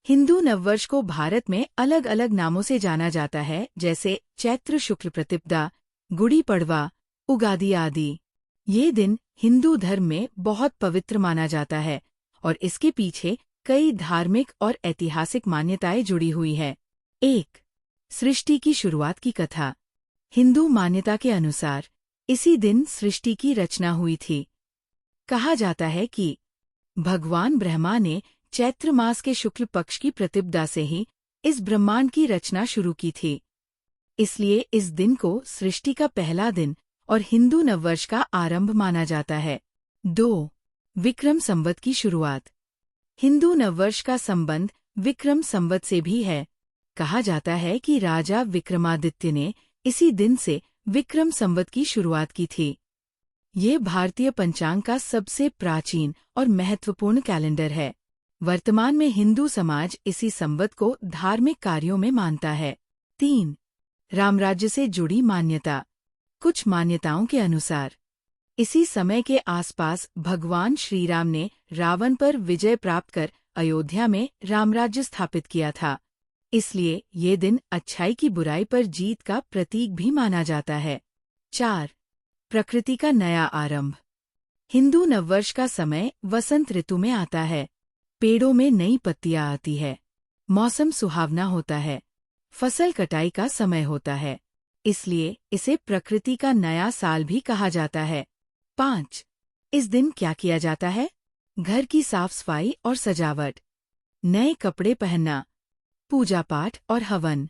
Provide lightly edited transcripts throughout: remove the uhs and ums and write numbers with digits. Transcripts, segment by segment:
हिंदू नववर्ष को भारत में अलग अलग नामों से जाना जाता है, जैसे चैत्र शुक्ल प्रतिपदा, गुड़ी पड़वा, उगादि आदि। ये दिन हिंदू धर्म में बहुत पवित्र माना जाता है और इसके पीछे कई धार्मिक और ऐतिहासिक मान्यताएं जुड़ी हुई है। 1. सृष्टि की शुरुआत की कथा। हिंदू मान्यता के अनुसार इसी दिन सृष्टि की रचना हुई थी। कहा जाता है कि भगवान ब्रह्मा ने चैत्र मास के शुक्ल पक्ष की प्रतिपदा से ही इस ब्रह्मांड की रचना शुरू की थी। इसलिए इस दिन को सृष्टि का पहला दिन और हिंदू नववर्ष का आरंभ माना जाता है। 2. विक्रम संवत की शुरुआत। हिंदू नववर्ष का संबंध विक्रम संवत से भी है। कहा जाता है कि राजा विक्रमादित्य ने इसी दिन से विक्रम संवत की शुरुआत की थी। ये भारतीय पंचांग का सबसे प्राचीन और महत्वपूर्ण कैलेंडर है। वर्तमान में हिंदू समाज इसी संवत को धार्मिक कार्यों में मानता है। 3. रामराज्य से जुड़ी मान्यता। कुछ मान्यताओं के अनुसार इसी समय के आसपास भगवान श्रीराम ने रावण पर विजय प्राप्त कर अयोध्या में रामराज्य स्थापित किया था। इसलिए ये दिन अच्छाई की बुराई पर जीत का प्रतीक भी माना जाता है। 4. प्रकृति का नया आरंभ। हिंदू नववर्ष का समय वसंत ऋतु में आता है। पेड़ों में नई पत्तियां आती है, मौसम सुहावना होता है, फसल कटाई का समय होता है। इसलिए इसे प्रकृति का नया साल भी कहा जाता है। 5. इस दिन क्या किया जाता है? घर की साफ सफाई और सजावट, नए कपड़े पहनना, पूजा पाठ और हवन,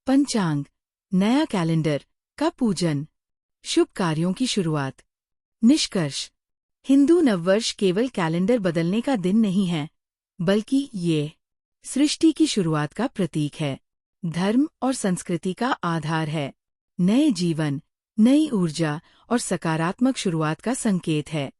पंचांग, नया कैलेंडर का पूजन, शुभ कार्यों की शुरुआत। निष्कर्ष: हिंदू नववर्ष केवल कैलेंडर बदलने का दिन नहीं है, बल्कि ये सृष्टि की शुरुआत का प्रतीक है, धर्म और संस्कृति का आधार है, नए जीवन, नई ऊर्जा और सकारात्मक शुरुआत का संकेत है।